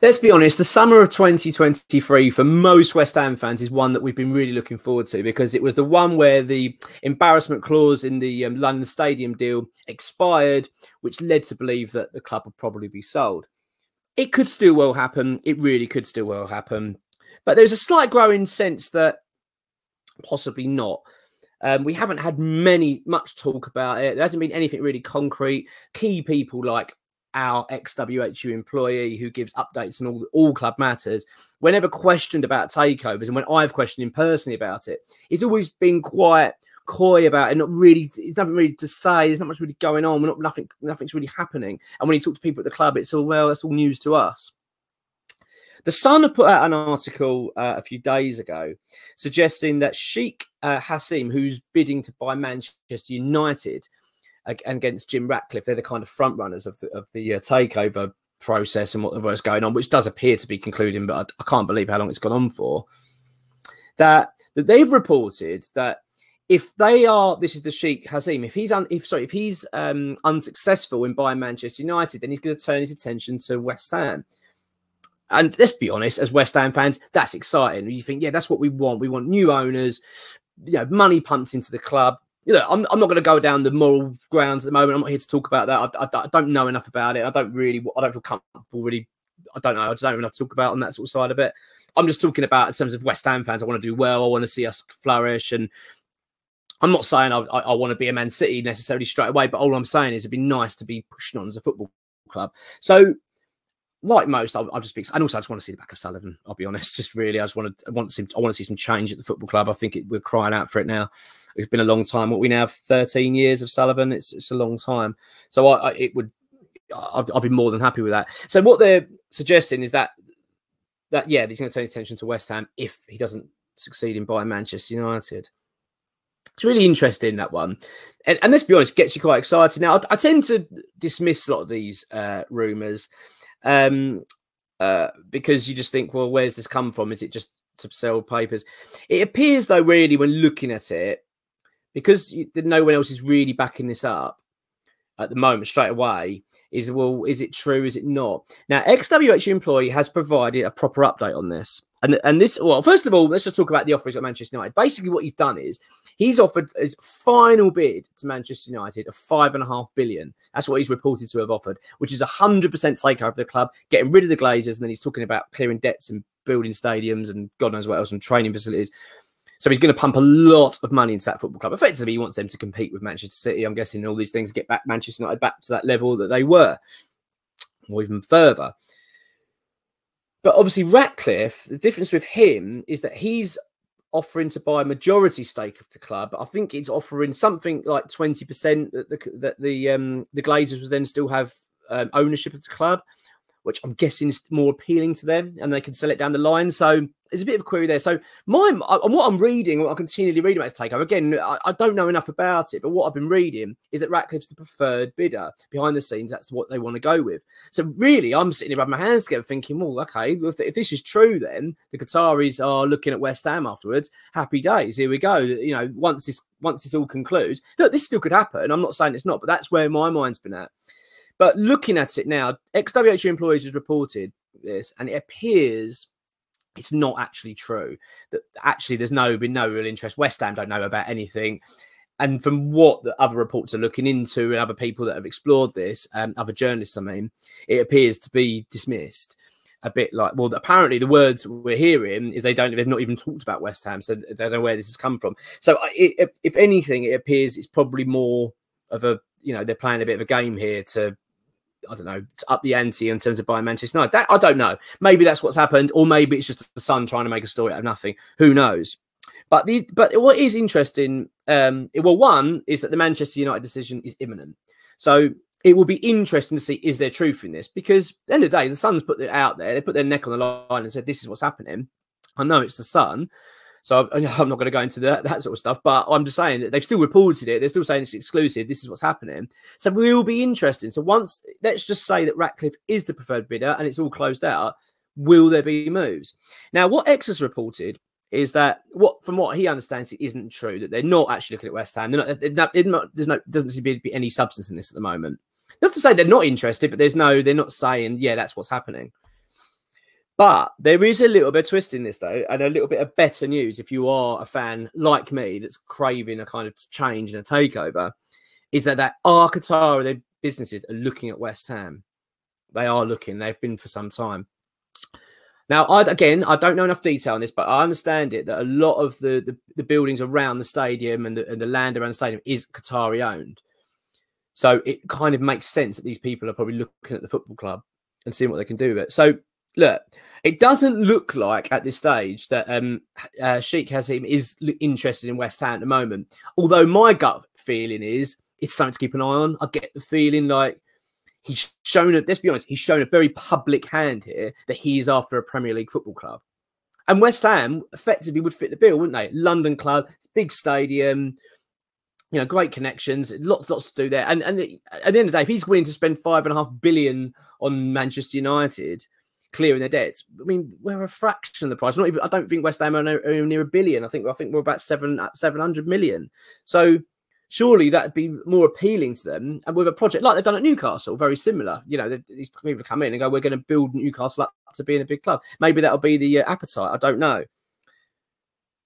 Let's be honest, the summer of 2023 for most West Ham fans is one that we've been really looking forward to, because it was the one where the embarrassment clause in the London Stadium deal expired, which led to believe that the club would probably be sold. It could still well happen. It really could still well happen. But there's a slight growing sense that possibly not. We haven't had much talk about it. There hasn't been anything really concrete. Key people like our ex-WHU employee who gives updates on all club matters, whenever questioned about takeovers, and when I've questioned him personally about it, he's always been quite coy about it. Not really, there's nothing really to say. There's not much really going on. Nothing's really happening. And when he talks to people at the club, it's all, well, that's all news to us. The Sun have put out an article a few days ago suggesting that Sheikh Hassim, who's bidding to buy Manchester United against Jim Ratcliffe, they're the kind of front runners of the takeover process and what's going on, which does appear to be concluding, but I can't believe how long it's gone on for. That they've reported that if they are, this is the Sheikh Hassim, if he's unsuccessful in buying Manchester United, then he's going to turn his attention to West Ham. And let's be honest, as West Ham fans, that's exciting. You think, yeah, that's what we want. We want new owners, money pumped into the club. I'm not going to go down the moral grounds at the moment. I'm not here to talk about that. I don't know enough about it. I don't feel comfortable really. I don't know. I just don't know enough to talk about on that sort of side of it. I'm just talking about in terms of West Ham fans. I want to do well. I want to see us flourish. And I'm not saying I want to be a Man City necessarily straight away, but all I'm saying is it'd be nice to be pushing on as a football club. So, like most, I'll just speak. And also, I just want to see the back of Sullivan. I'll be honest. Just really, I want to see some change at the football club. I think we're crying out for it now. It's been a long time. What we now have 13 years of Sullivan. It's a long time. So I'll be more than happy with that. So what they're suggesting is that yeah, he's going to turn his attention to West Ham if he doesn't succeed in buying Manchester United. It's really interesting, that one. And let's be honest, it gets you quite excited. Now, I tend to dismiss a lot of these rumours. Because you just think, well, where's this come from? Is it just to sell papers? It appears, though, really, when looking at it, because no one else is really backing this up at the moment straight away, is it true? Is it not? Now, ex-WHU employee has provided a proper update on this. And this, well, first of all, let's just talk about the offer he's got Manchester United. Basically, what he's done is he's offered his final bid to Manchester United of $5.5 billion. That's what he's reported to have offered, which is 100% takeover of the club, getting rid of the Glazers, and then he's talking about clearing debts and building stadiums and God knows what else, and training facilities. So he's going to pump a lot of money into that football club. Effectively, he wants them to compete with Manchester City, I'm guessing, and all these things, get back Manchester United back to that level that they were, or even further. But obviously, Ratcliffe, the difference with him is that he's offering to buy a majority stake of the club. I think it's offering something like 20% that the Glazers would then still have ownership of the club, which I'm guessing is more appealing to them, and they can sell it down the line. So there's a bit of a query there. So what I'm reading, what I continually read about this takeover, again, I don't know enough about it, but what I've been reading is that Ratcliffe's the preferred bidder. Behind the scenes, that's what they want to go with. So really, I'm sitting here rubbing my hands together thinking, well, okay, if this is true, then the Qataris are looking at West Ham afterwards. Happy days. Here we go. Once this all concludes, look, this still could happen. I'm not saying it's not, but that's where my mind's been at. But looking at it now, ex-WHU employees has reported this, and it appears it's not actually true. That actually there's been no real interest. West Ham don't know about anything. And from what the other reports are looking into and other people that have explored this, other journalists, I mean, it appears to be dismissed. A bit like, well, apparently the words we're hearing is they've not even talked about West Ham, so they don't know where this has come from. So if anything, it appears it's probably more of a, they're playing a bit of a game here to, I don't know, to up the ante in terms of buying Manchester United. That I don't know. Maybe that's what's happened, or maybe it's just the Sun trying to make a story out of nothing. Who knows? But what is interesting, one is that the Manchester United decision is imminent. So it will be interesting to see, is there truth in this? Because at the end of the day, the Sun's put it out there. They put their neck on the line and said, this is what's happening. I know it's the Sun. So I'm not going to go into that sort of stuff, but I'm just saying that they've still reported it. They're still saying it's exclusive. This is what's happening. So we will be interesting. So let's just say that Ratcliffe is the preferred bidder and it's all closed out. Will there be moves? Now, what X has reported is that from what he understands, it isn't true, that they're not actually looking at West Ham. Doesn't seem to be any substance in this at the moment. Not to say they're not interested, but they're not saying, yeah, that's what's happening. But there is a little bit of twist in this, though, and a little bit of better news if you are a fan like me that's craving a kind of change and a takeover, is that our Qatari, their businesses are looking at West Ham. They are looking. They've been for some time. Now, I don't know enough detail on this, but I understand it that a lot of the buildings around the stadium and the land around the stadium is Qatari owned. So it kind of makes sense that these people are probably looking at the football club and seeing what they can do with it. So, look, it doesn't look like at this stage that Sheikh Hassim is interested in West Ham at the moment. Although my gut feeling is it's something to keep an eye on. I get the feeling like he's shown, let's be honest, he's shown a very public hand here that he's after a Premier League football club. And West Ham effectively would fit the bill, wouldn't they? London club, big stadium, you know, great connections, lots to do there. And at the end of the day, if he's willing to spend $5.5 billion on Manchester United, clearing their debts, I mean, we're a fraction of the price. Not even, I don't think West Ham are near $1 billion. I think we're about 700 million. So surely that'd be more appealing to them. And with a project like they've done at Newcastle, very similar. You know, these people come in and go, we're going to build Newcastle up to being a big club. Maybe that'll be the appetite. I don't know.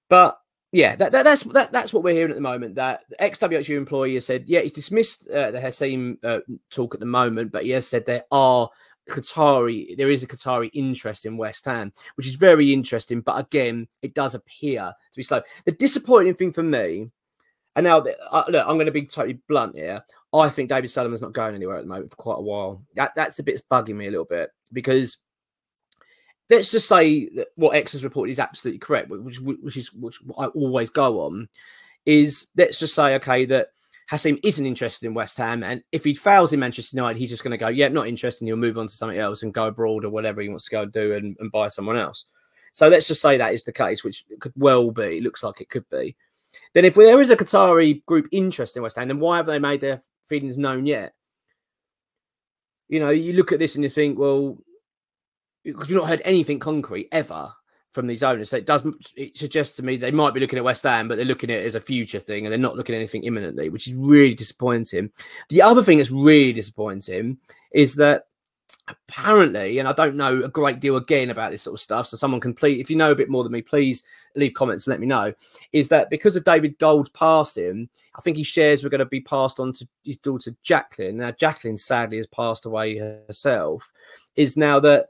But yeah, that's what we're hearing at the moment. That the ex-WHU employee has said, yeah, he's dismissed the Hassim talk at the moment, but he has said there is a Qatari interest in West Ham, which is very interesting. But again, it does appear to be slow. The disappointing thing for me, and now look, I'm going to be totally blunt here. I think David Sullivan's not going anywhere at the moment for quite a while. That's the bit that's bugging me a little bit, because let's just say that what X has reported is absolutely correct, which I always go on, is let's just say, okay, that Hassim isn't interested in West Ham, and if he fails in Manchester United, he's just going to go, yeah, not interested, and he'll move on to something else and go abroad or whatever he wants to go and do and buy someone else. So let's just say that is the case, which could well be. It looks like it could be. Then if there is a Qatari group interest in West Ham, then why haven't they made their feelings known yet? You know, you look at this and you think, well, because we've not heard anything concrete ever from these owners. So it suggests to me they might be looking at West Ham, but they're looking at it as a future thing and they're not looking at anything imminently, which is really disappointing. The other thing that's really disappointing is that apparently, and I don't know a great deal again about this sort of stuff, so someone can please, if you know a bit more than me, please leave comments and let me know, is that because of David Gold's passing, I think his shares were going to be passed on to his daughter Jacqueline. Now, Jacqueline sadly has passed away herself, is now that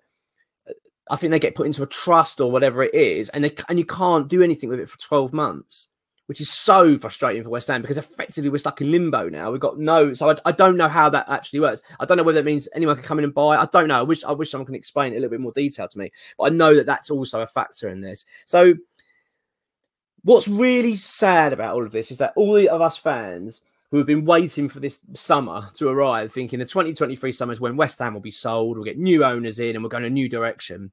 I think they get put into a trust or whatever it is, and you can't do anything with it for 12 months, which is so frustrating for West Ham because effectively we're stuck in limbo now. We've got no, so I don't know how that actually works. I don't know whether that means anyone can come in and buy. I don't know. I wish someone can explain it a little bit more detail to me, but I know that that's also a factor in this. So what's really sad about all of this is that all of us fans who have been waiting for this summer to arrive, thinking the 2023 summer is when West Ham will be sold, we'll get new owners in and we're going a new direction.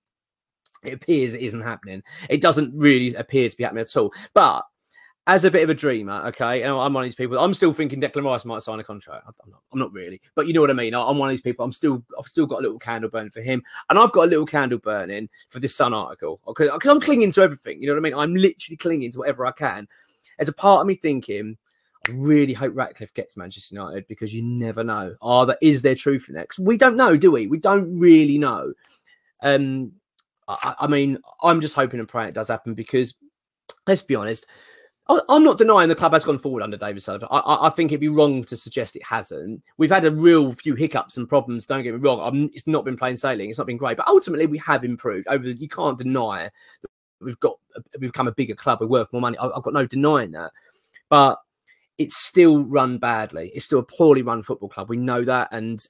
It appears it isn't happening. It doesn't really appear to be happening at all. But as a bit of a dreamer, okay, and I'm one of these people, I'm still thinking Declan Rice might sign a contract. I'm not really, but you know what I mean. I'm one of these people. I've still got a little candle burning for him, and I've got a little candle burning for this Sun article because I'm clinging to everything. You know what I mean? I'm literally clinging to whatever I can. There's a part of me thinking, I really hope Ratcliffe gets Manchester United because you never know. Is there truth in that? 'Cause we don't know, do we? We don't really know. I mean, I'm just hoping and praying it does happen because, let's be honest, I'm not denying the club has gone forward under David Sullivan. I think it'd be wrong to suggest it hasn't. We've had a real few hiccups and problems, don't get me wrong. It's not been plain sailing. It's not been great. But ultimately, we have improved. You can't deny that we've become a bigger club. We're worth more money. I've got no denying that. But it's still run badly. It's still a poorly run football club. We know that, and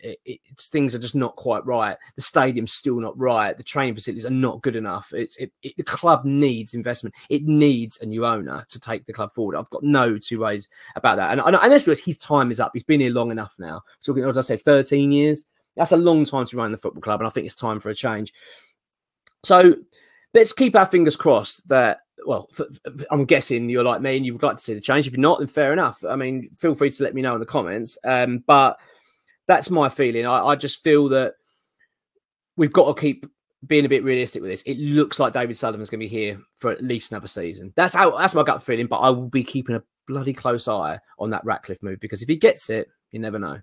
things are just not quite right. The stadium's still not right. The training facilities are not good enough. The club needs investment. It needs a new owner to take the club forward. I've got no two ways about that. And let's be honest, his time is up. He's been here long enough now. Talking, as I said, 13 years. That's a long time to run the football club, and I think it's time for a change. So let's keep our fingers crossed that. Well, I'm guessing you're like me and you would like to see the change. If you're not, then fair enough. I mean, feel free to let me know in the comments. But that's my feeling. I just feel that we've got to keep being a bit realistic with this. It looks like David Sullivan's going to be here for at least another season. That's my gut feeling. But I will be keeping a bloody close eye on that Ratcliffe move because if he gets it, you never know.